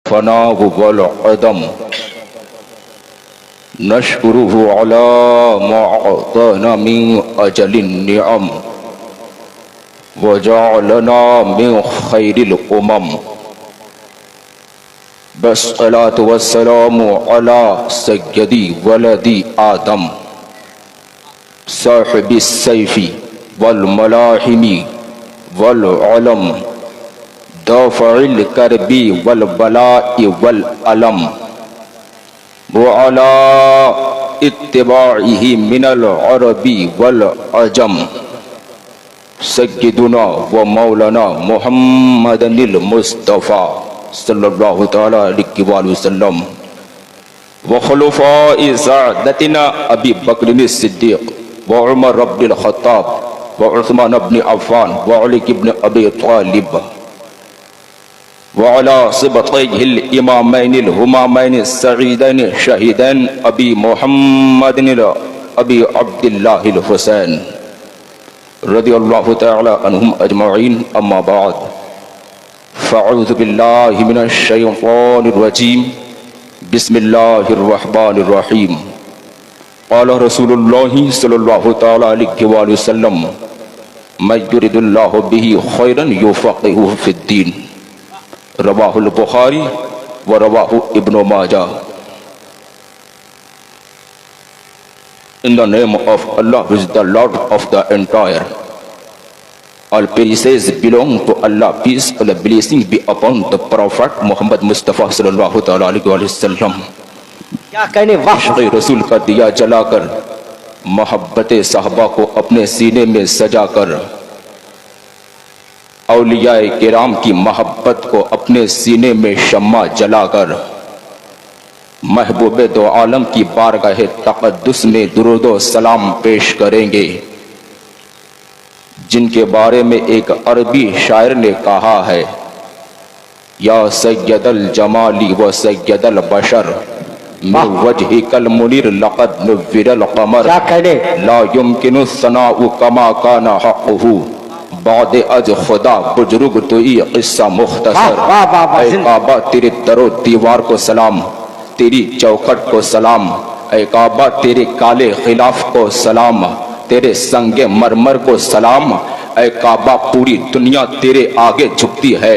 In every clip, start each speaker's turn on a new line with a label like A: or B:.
A: فناه والعدم نشكره على ما أعطانا من أجل النعم وجعلنا من خير الأمم بالصلاة والسلام على سيدي ولد آدم صاحب السيف والملاحم والعلم دافع الكرب والبلاء والألم وعلى اتباعه من العرب والعجم سيدنا ومولانا محمد المصطفى صلى الله تعالى عليه وآله وسلم وخلفاء سعادتنا أبي بكر الصديق وعمر بن الخطاب وعثمان بن عفان وعلي بن أبي طالب وعلى صبطيه الإمامين الهمامين السعيدين الشهيدين أبي محمد أبي عبد الله الحسين رضي الله تعالى عنهم أجمعين. أما بعد فأعوذ بالله من الشيطان الرجيم بسم الله الرحمن الرحيم. قال رسول الله صلى الله تعالى عليه وآله وسلم من يرد الله به خيرا يفقهه في الدين. رواه البخاری ورواه ابن ماجہ. In the name of Allah, who is the Lord of the entire. All praises belong to Allah. Peace and blessing be upon the Prophet Muhammad Mustafa sallallahu ta'ala alayhi wa sallam.
B: کیا کہنے
A: عشق رسول کا دیا جلا کر محبت صحابہ کو اپنے سینے میں سجا کر اولیاء کرام کی محبت کو اپنے سینے میں شمع جلا کر محبوب دو عالم کی بارگاہ تقدس میں درود و سلام پیش کریں گے، جن کے بارے میں ایک عربی شاعر نے کہا ہے یا سید الجمالی و سید البشر من وجهك المنیر لقد نور القمر لا يمكن الثناء كما كان حقه بعد از خدا بزرگ تو یہ قصہ مختصر. اے کعبہ تیرے در و دیوار کو سلام، تیری چوکھٹ کو سلام. اے کعبہ تیرے کالے خلاف کو سلام، تیرے سنگ مرمر کو سلام. اے کعبہ پوری دنیا تیرے آگے جھکتی ہے.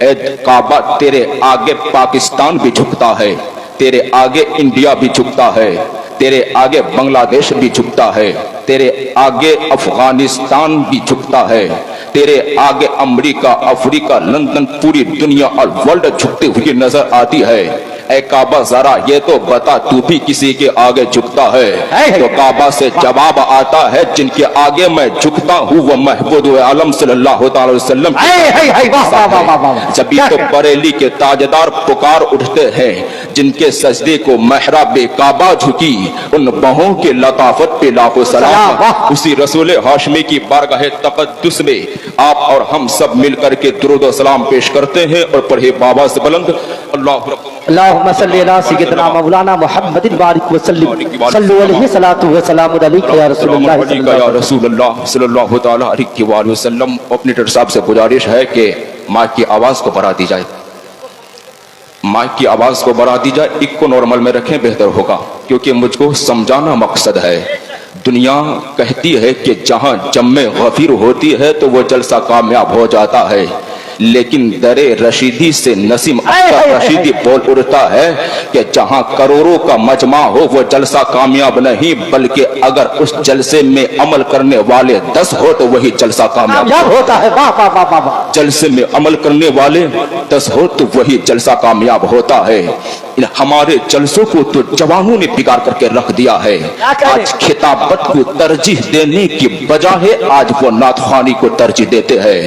A: اے کعبہ تیرے آگے پاکستان بھی جھکتا ہے، تیرے آگے انڈیا بھی جھکتا ہے، تیرے آگے بنگلہ دیش بھی جھکتا ہے، تیرے آگے افغانستان بھی جھکتا ہے، تیرے آگے امریکہ، افریقہ، لندن، پوری دنیا اور ورلڈ جھکتے ہوئے نظر آتی ہے. اے کعبہ ذرا یہ تو بتا تو بھی کسی کے آگے جھکتا ہے؟ تو کعبہ سے جواب آتا ہے جن کے آگے میں جھکتا ہوں وہ محبوب عالم صلی اللہ تعالی وسلم. جبھی تو بریلی کے تاجدار پکار اٹھتے ہیں جن کے سجدے کو محراب کعبہ جھکی، ان بہوں کے لطافت پہ لاکھوں سلام. اسی رسول ہاشمی کی بارگاہ تقدس میں آپ اور ہم سب مل کر کے درود و سلام پیش کرتے ہیں اور پڑھے بابا سے بلند
B: اللہم صلی علی سیدنا مولانا محمد بارک وسلم صلو علیہ صلاۃ و سلام علیک یا رسول اللہ
A: صلی اللہ تعالی علیہ وآلہ وسلم. آپریٹر صاحب سے گزارش ہے کہ مائک کی آواز کو بڑھا دی جائے، مائک کی آواز کو بڑھا دی جائے. ایک کو نارمل میں رکھیں بہتر ہوگا کیونکہ مجھ کو سمجھانا مقصد ہے. دنیا کہتی ہے کہ جہاں جمع غفیر ہوتی ہے تو وہ جلسہ کامیاب ہو جاتا ہے، لیکن در رشیدی سے نسیم اختر رشیدی بول اڑتا ہے کہ جہاں کروڑوں کا مجمع ہو وہ جلسہ کامیاب نہیں، بلکہ اگر اس جلسے میں عمل کرنے والے 10 ہو تو وہی جلسہ کامیاب ہوتا ہے. جلسے میں عمل کرنے والے 10 ہو تو وہی جلسہ کامیاب ہوتا ہے. ہمارے جلسوں کو تو جوانوں نے بگاڑ کر کے رکھ دیا ہے. آج خطابت کو ترجیح دینے کی بجائے آج وہ نعت خوانی کو ترجیح دیتے ہیں.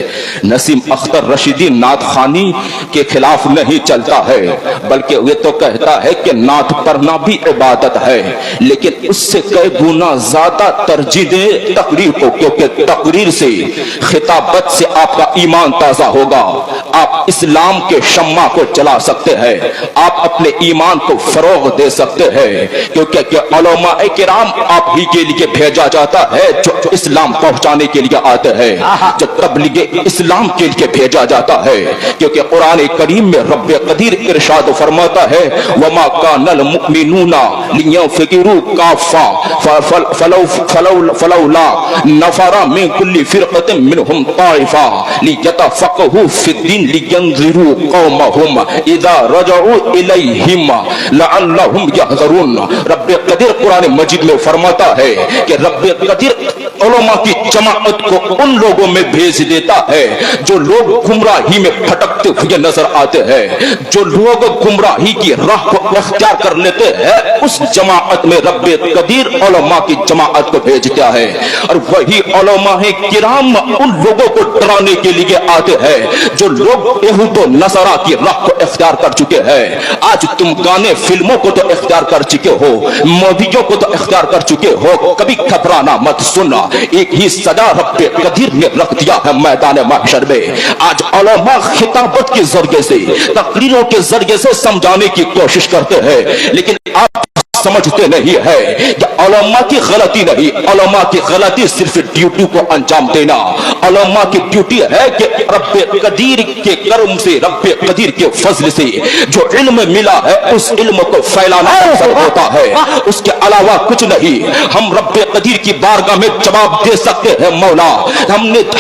A: نسیم اختر رشیدی نعت خوانی کے خلاف نہیں چلتا ہے، بلکہ وہ تو کہتا ہے کہ نعت پڑھنا بھی عبادت ہے، لیکن اس سے کئی گنا زیادہ ترجیح دے تقریر کو، کیونکہ تقریر سے خطابت سے آپ کا ایمان تازہ ہوگا. آپ اسلام کے شمع کو جلا سکتے ہیں، آپ اپنے ईमान को फरोग दे सकते हैं, क्योंकि उलमा किराम आप ही के लिए भेजा जाता है जो इस्लाम पहुंचाने के लिए आते हैं, जो तबलीग इस्लाम के लिए भेजा जाता है। क्योंकि कुरान करीम में रब कदीर इरशाद फरमाता है, वमा कानल मुमिनूना लियंफिरू काफा फलौला नफरा मिन कुल्ली फिरकतिन मिनहुम ताइफा लियतफक्कहू फिद्दीन लियंज़िरू कौमहुम इज़ा रजऊ इलैहिम लअल्लहुम यहज़रून। रब कदीर कुरान मजीद में फरमाता है कि रब कदीर उलमा की जमाअत को उन लोगों में भेज देता है जो लोग गुमराही में भटकते हुए नजर आते हैं, जो लोग गुमराही की राह को इख्तियार कर लेते हैं, उस जमाअत में रब कदीर उलमा की जमाअत को भेजता है। और वही उलमा किराम उन लोगों को डराने के लिए आते हैं जो लोग यहूद व नसरा की राह को इख्तियार कर चुके हैं। आज तुम गाने फिल्मों को तो इख्तियार कर चुके हो, मूवियों को तो इख्तियार कर चुके हो, कभी घबराना मत, सुनना एक ही सजा रब कदीर ने रख दिया है मैदान महशर में। आज उलमा खिताबत के जरिए से, तकरीरों के जरिए से समझाने की कोशिश करते हैं, लेकिन आप समझते नहीं है कि उलमा की गलती नहीं, उलमा की गलती सिर्फ ड्यूटी को अंजाम देना। उलमा की ड्यूटी है कि रब कदीर के कर्म से, रब कदीर के फजल से जो इल्म मिला है उस इल्म को फैलाना होता है, उसके अलावा कुछ नहीं। हम रब कदीर की बारगाह में जवाब दे सकते हैं, मौला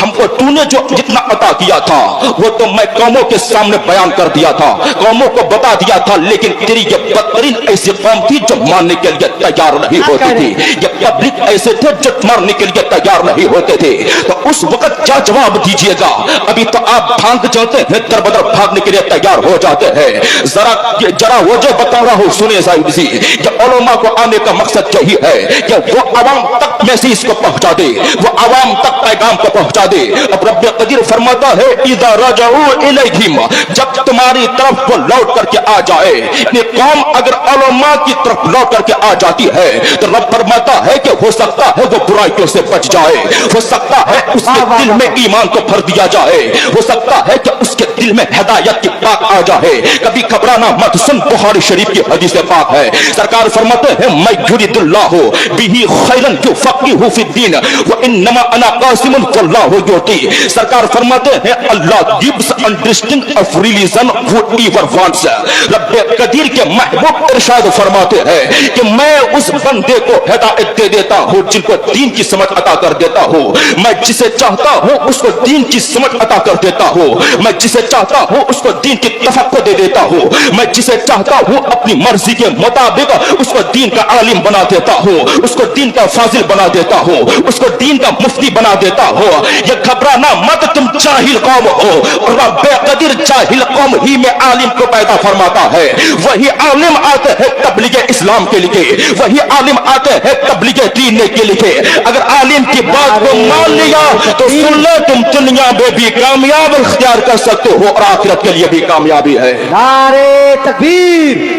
A: हमको तूने जो जितना अता किया था वो तो मैं कौमों के सामने बयान कर दिया था, कौमों को बता दिया था, लेकिन तेरी ये बदतरीन ऐसी कौम थी जो मानने के लिए तैयार नहीं होती थी, ये पब्लिक ऐसे थे जो मारने के लिए तैयार नहीं होते थे। तो उस वक्त क्या जवाब दीजिएगा? अभी तो आप भाग जाते हैं, दरबदर भागने के लिए तैयार हो जाते हैं। जरा वो जो बता रहा हूं सुने साहिब जी, कि उलमा को आने का मकसद यही है कि वो अवाम तक मैसेज को पहुंचा दे, वो अवाम तक पैगाम को पहुंचा दे। अब रब कदीर फरमाता है, इज़ा रजऊ इलैहिम, जब तुम्हारी तरफ वो लौट करके आ जाए, ये कौम अगर उलमा की तरफ लौट करके आ जाती है तो रब फरमाता है कि हो सकता है वो बुराइयों से बच जाए, हो सकता है उसके दिल में ईमान को भर दिया जाए, हो सकता है कि उसके दिल में हिदायत की पाक आ जाए। कभी घबराना मत, सुन बुखारी शरीफ की हदीस पाक है, सरकार फरमाते हैं, मैं युरिदुल्लाहु बिही खैरन युफक्किहु फिद्दीन व इन्नमा अना कासिमुन वल्लाहु युती। सरकार फरमाते हैं, Allah gives understanding of religion whatever wants. रब कदीर के महबूब इरशाद फरमाते हैं कि मैं उस बंदे को हिदायत दे देता हूं जिनको दीन की समझ अता कर देता हूं, मैं जिसे चाहता हूं उसको दीन की समझ अता कर देता हूं, मैं जिसे चाहता हूं उसको दीन की तफक्कुर दे देता हूं, मैं जिसे चाहता हूं अपनी मर्जी के मुताबिक उसको दीन का आलिम बना देता हूं, उसको दीन का फाजिल बना देता हूं, उसको दीन का मुफ्ती बना देता हूं। ये घबराना मत, तुम जाहिल कौम हो, रब कदीर जाहिल कौम ही में आलिम को पैदा फरमाता है। वही आलिम आते हैं तबलीग इस्लाम के लिए, वही आलिम आते हैं तबलीग दीन के लिए। अगर आलिम की बात को मान लिया तो सुन लो, तुम दुनिया में भी कामयाब इख्तियार कर सकते हो और आखिरत के लिए भी कामयाबी है।
B: नारे तकबीर,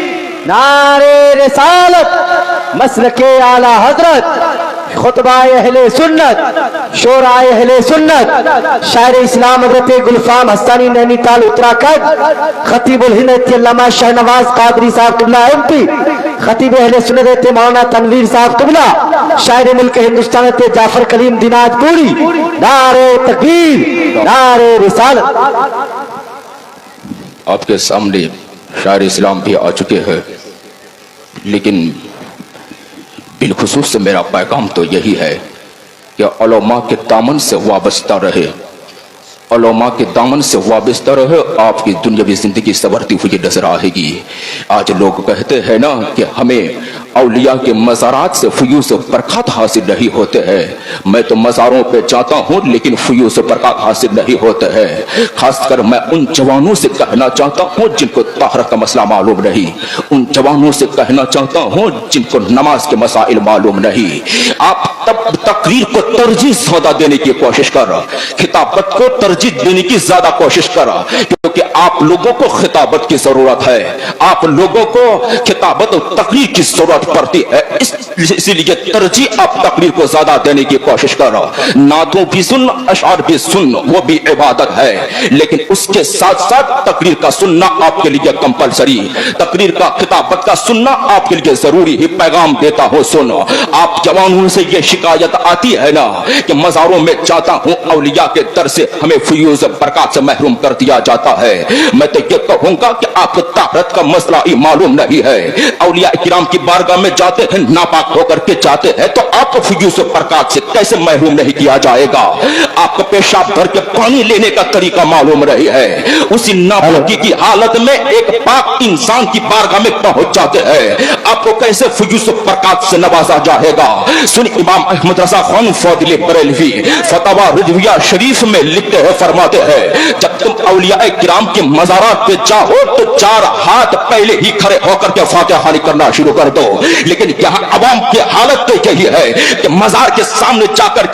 B: नारे रिसालत, मसलके आला हजरत, खुतबाए अहले सुन्नत, शोराए अहले सुन्नत, शायर इस्लाम हजरत गुलफाम हस्तानी नैनीताल उत्तराखंड, खतीबुल हिंद अल्लामा शाहनवाज कादरी साहब क़िबला एमपी, खतीब अहले सुन्नत मौलाना तनवीर साहब क़िबला, शायर मुल्क हिंदुस्तान जाफर कलीम दिनाजपुरी। नारे तकबीर, नारे रिसालत।
A: आपके सामने शायर इस्लाम भी आ चुके हैं, लेकिन बिलखुसूस मेरा पैगाम तो यही है कि उलमा के दामन से वाबस्ता रहे, उलमा के दामन से वाबस्ता रहे, आपकी दुनियावी जिंदगी संवरती हुई नजर आएगी। आज लोग कहते हैं ना कि हमें औलिया के मज़ारात से फयूज़ बरकत हासिल नहीं होते हैं। मैं तो मज़ारों पे जाता हूँ लेकिन फयूज़ बरकत हासिल नहीं होते हैं। खासकर मैं उन जवानों से कहना चाहता हूँ जिनको ताहरत का मसला मालूम नहीं, उन जवानों से कहना चाहता हूँ जिनको नमाज के मसाइल मालूम नहीं। आप तब तकरीर को तरजीह सौदा देने की कोशिश कर, खिताबत को तरजीह देने की ज्यादा कोशिश कर, क्योंकि आप लोगों को खिताबत की जरूरत है, आप लोगों को खिताबत और तकरीर की जरूरत जरूरत पड़ती है, इसीलिए तरजीह आप तकरीर को ज्यादा देने की कोशिश करो। नातों भी सुन, अशआर भी सुन, वो भी इबादत है, लेकिन उसके साथ साथ तकरीर का सुनना आपके लिए कंपलसरी, तकरीर का खिताबत का सुनना आपके लिए जरूरी ही। पैगाम देता हो सुनो। आप जवानों से ये शिकायत आती है ना कि मजारों में जाता हूँ, औलिया के दर से हमें फ्यूज बरकत से महरूम कर दिया जाता है। मैं तो ये कहूंगा कि आपको ताकत का मसला ही मालूम नहीं है। औलिया किराम की बारगाह में जाते हैं, नापाक होकर के जाते हैं, तो आपको फ्यूज बरकत से कैसे महरूम नहीं किया जाएगा? आपको पेशाब भर के पानी लेने का तरीका मालूम नहीं है। उसी नापाकी की हालत में एक पाक इंसान की बारगाह में पहुंच जाते हैं, आपको कैसे फ्यूज बरकत से नवाजा जाएगा? सुन, इमाम अहमद रजा खान फौदिल बरेलवी फतवा रिजविया शरीफ में लिखते हैं, फरमाते हैं, जब तुम औलिया किराम के मज़ारात पे जाओ तो 4 हाथ पहले ही खड़े होकर के फातिहानी करना शुरू कर दो। लेकिन यहाँ अवाम की हालत तो यही है कि मजार के सामने जाकर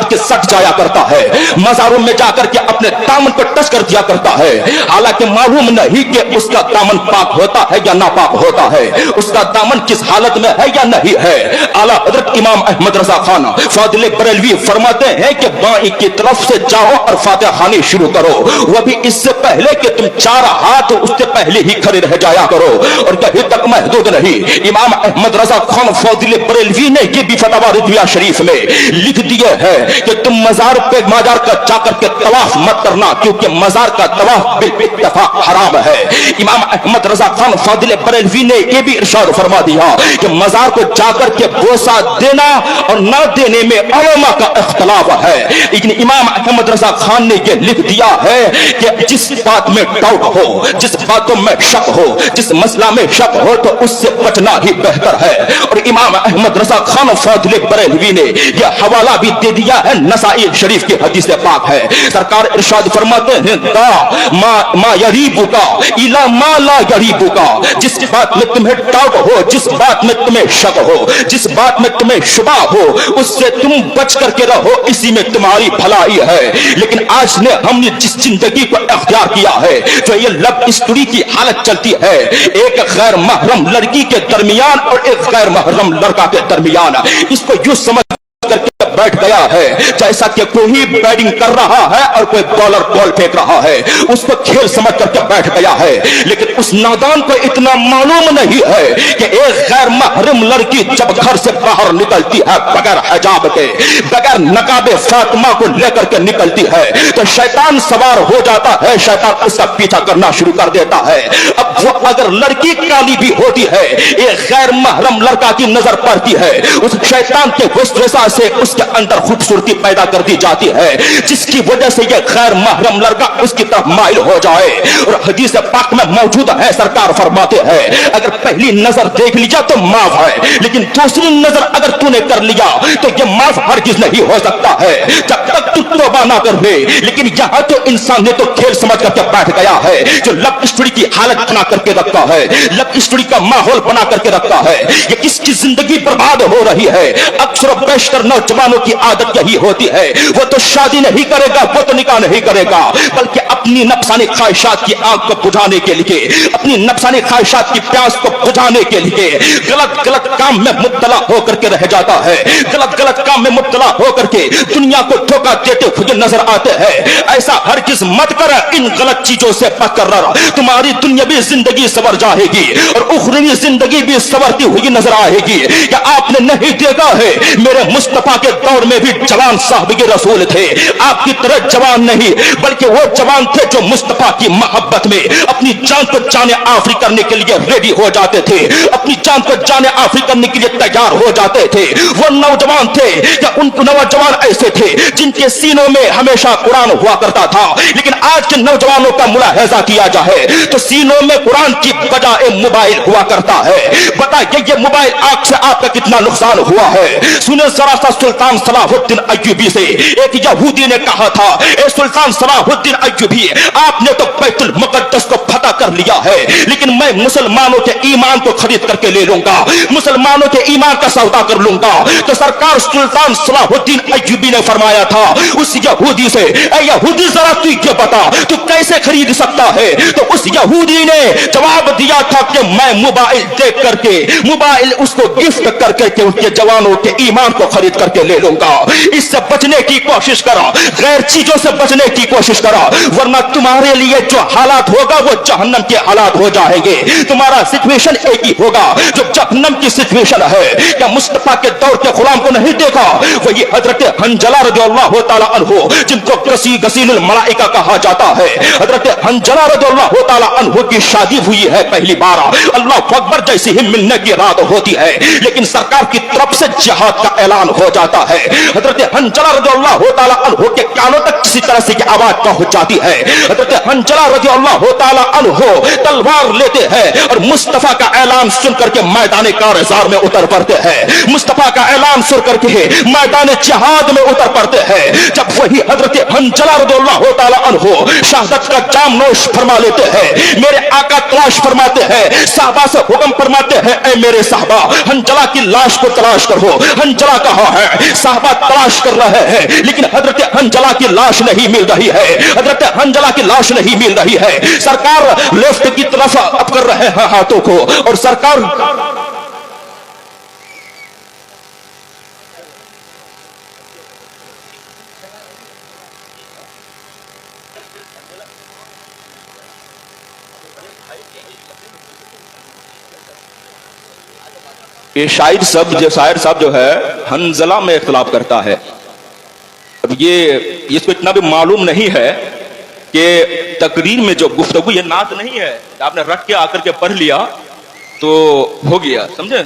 A: के सट जाया करता है, मजारों में जाकर के अपने दामन को टच कर दिया करता है, हालांकि मालूम नहीं कि उसका दामन पाक होता है या नापाक होता है, उसका दामन किस हालत में है या नहीं है। आला हजरत इमाम अहमद रजा खान फादिल बरेलवी फरमाते हैं कि बाएं की तरफ से जाओ और फातिहानी शुरू करो, वह भी इससे पहले कि तुम 4 हाथ उससे पहले ही खड़े रह जाया करो, और कहीं तक महदूद नहीं। इमाम अहमद रजा खान फादिल बरेलवी ने ये भी फतवा रिजविया शरीफ में लिख दिए है कि तुम मजार का जाकर के तवाफ मत करना, क्योंकि मजार का तवाफ बिल्कुल हराम है। इमाम अहमद रजा खान फादिल बरेलवी ने यह भी इरशाद फरमा दिया कि मजार को जाकर के बोसा देना और न देने में उलमा का इख्तलाफ है, लेकिन इमाम अहमद रजा खान ने यह लिख दिया है कि जिस बात में डाउट हो, जिस बातों में शक हो, जिस मसला में शक हो, तो उससे बचना ही बेहतर है। और इमाम अहमद रजा खान फादिल बरेलवी ने यह हवाला भी दे दिया है, नसाई शरीफ की हदीस पाक है। सरकार इरशाद फरमाते हैं, मा यरीबुका इला मा ला यरीबुका, जिस बात में तुम्हें डाउट हो, जिस बात में तुम्हें शक हो, जिस बात में तुम्हें शुबा हो, उससे तुम बच करके रहो, इसी में तुम्हारी भलाई है। लेकिन आज ने हमने जिस जिंदगी को अख्तियार किया है, जो ये लव स्टोरी की हालत चलती है, एक गैर महरम लड़की के दरमियान और एक गैर महरम लड़का के दरमियान, इसको यूं समझ करके बैठ गया है जैसा कि कोई बैटिंग कर रहा है और कोई बॉलर बॉल फेंक रहा है, उसको खेल समझ करके बैठ गया है। लेकिन उस नादान को इतना मालूम नहीं है कि एक गैर महरम लड़की जब घर से बाहर निकलती है बगैर हिजाब के, बगैर नकाबे फातिमा को लेकर के निकलती है, तो शैतान सवार हो जाता है, शैतान उसका पीछा करना शुरू कर देता है। अब वो अगर लड़की काली भी होती है, एक गैर महरम लड़का की नजर पड़ती है, उस शैतान के वसवसा से उसके अंदर खूबसूरती पैदा कर दी जाती है, जिसकी वजह से यह गैर महरम लड़का उसकी तरफ माइल हो जाए। और हदीस पाक में मौजूद है, सरकार फरमाते हैं, अगर पहली नजर देख लिया तो माफ है, लेकिन दूसरी नजर अगर तूने कर लिया तो यह माफ हरगिज नहीं हो सकता है जब तक तू तौबा ना कर ले। लेकिन यहां तो इंसान ने तो खेल समझ करके बैठ गया है, जो लव स्टोरी की हालत बना करके रखा है, लव स्टोरी का माहौल बना करके रखा है, ये किसकी जिंदगी बर्बाद हो रही है। अक्सर बेशतर नौजवानों की आदत यही होती है, वो तो शादी नहीं करेगा, वो तो निकाह नहीं करेगा, बल्कि अपनी नफसानी ख्वाहिशात की आग को बुझाने के लिए, अपनी नफसानी ख्वाहिशात की प्यास को बुझाने के लिए गलत गलत काम में मुब्तला होकर के रह जाता है, गलत गलत काम में मुब्तला होकर के दुनिया को धोखा देते हुए नजर आते हैं। ऐसा हरगिज मत कर, इन गलत चीजों से बचकर रह, तुम्हारी दुनियावी जिंदगी सवर जाएगी और उखरवी जिंदगी भी सवरती हुई नजर आएगी। क्या आपने नहीं देखा है, मेरे मुस्तफा के दौर में भी जवान साहब के रसूल थे, आपकी तरह जवान नहीं, बल्कि वो जवान थे जो मुस्तफा की मोहब्बत में अपनी जान को जाने आफरी करने के लिए रेडी हो जाते थे, अपनी जान को जाने आफरी करने के लिए तैयार हो जाते थे। वो नौजवान थे, या उन नौजवान ऐसे थे जिनके सीनों में हमेशा कुरान हुआ करता था। लेकिन आज के नौजवानों का मुलाहिजा किया जाए तो सीनों में कुरान की बजाय मोबाइल हुआ करता है। बताइए ये मोबाइल आग से आपका कितना नुकसान हुआ है। सुने जरा सा सुल्तान सलाहुद्दीन अय्यूबी से एक यहूदी ने कहा था, ए सुल्तान सलाहुद्दीन अय्यूबी, आपने तो बैतुल मुकद्दस को फतह कर लिया है, लेकिन मैं मुसलमानों के ईमान को खरीद करके ले लूंगा, मुसलमानों के ईमान का सौदा कर लूंगा। तो सरकार सुल्तान सलाहुद्दीन अय्यूबी ने फरमाया था, उस यहूदी से, ऐ यहूदी जरा तू ये बता तू कैसे खरीद सकता है? तो उस यहूदी ने जवाब दिया था कि मैं मोबाइल देख करके, मोबाइल उसको गिफ्ट करके के उनके जवानों के ईमान को खरीद करके ले लूंगा। इससे बचने की कोशिश करो, गैर चीजों से बचने की कोशिश करो, वरना तुम्हारे लिए जो हालात होगा वो जहन्नम के हालात हो जाएंगे। तुम्हारा सिचुएशन एक ही होगा जो जहन्नम की सिचुएशन है। क्या मुस्तफा के दौर के गुलाम को नहीं देखा? वही हजरत हंजला रज़ियल्लाहु ताला अन्हु, जिनको गसीलुल मलाइका कहा जाता है, हजरत हंजला रज़ियल्लाहु ताला अन्हु की शादी हुई है पहली बार। अल्लाह अकबर जैसी ही मिलने की रात होती है, लेकिन सरकार की तरफ से जिहाद का ऐलान हो जाता है। हजरत हंजला रज़ियल्लाहु ताला अन्हु के कानों तक किसी तरह से आवाज पहुंच जाती है। हजरत हंजला रज़ियल्लाहु ताला अन्हु तलवार लेते हैं और मुस्तफा का ऐलान सुन करके मैदान कारज़ार में उतर पड़ते हैं। मुस्तफा का ऐलान सुन करके मैदान जिहाद में उतर पड़ते हैं। जब वही हजरत हंजला रज़ियल्लाहु ताला अन्हु शहादत का जाम नोश फरमा लेते हैं, मेरे आका तलाश फरमाते हैं, साहबा से हुक्म फरमाते हैं, ऐ मेरे साहबा हंजला की लाश को तलाश करो। हंजला कहाँ है? साहबा तलाश कर रहे हैं, लेकिन हजरत हंजला की लाश नहीं मिल रही है। हजरत हंजला की लाश नहीं मिल रही है। सरकार लेफ्ट की तरफ अप कर रहे हैं हाथों को, और सरकार ये शायर साहब जो है हंजला में इख्तिलाफ करता है। अब ये इसको इतना भी मालूम नहीं है कि तकरीर में जो गुफ्तगू, ये नात नहीं है आपने रख के आकर के पढ़ लिया तो हो गया, समझे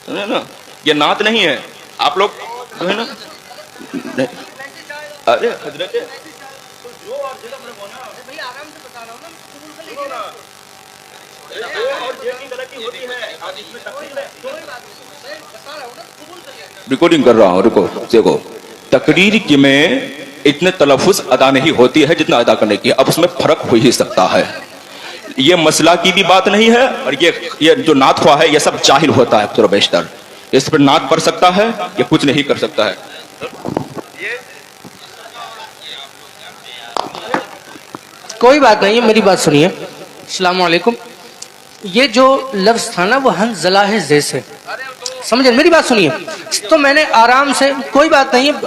A: ना? ये नात नहीं है। आप लोग जो है ना, अरे हजरत रिकॉर्डिंग कर रहा हूं, रुको देखो। तकरीर की में इतने तलफ़ुज़ अदा नहीं होती है जितना अदा करने की, अब उसमें फर्क हो ही सकता है। ये मसला की भी बात नहीं है, और ये जो नात हुआ है ये सब जाहिल होता है थोड़ा बेशतर। इस पर नात पढ़ सकता है, ये कुछ नहीं कर सकता है।
C: कोई बात नहीं है, मेरी बात सुनिए। अस्सलाम वालेकुम। ये जो लफ्ज था ना वो हंजला है जैसे, समझे? मेरी बात सुनिए। तो मैंने आराम से, कोई बात नहीं है।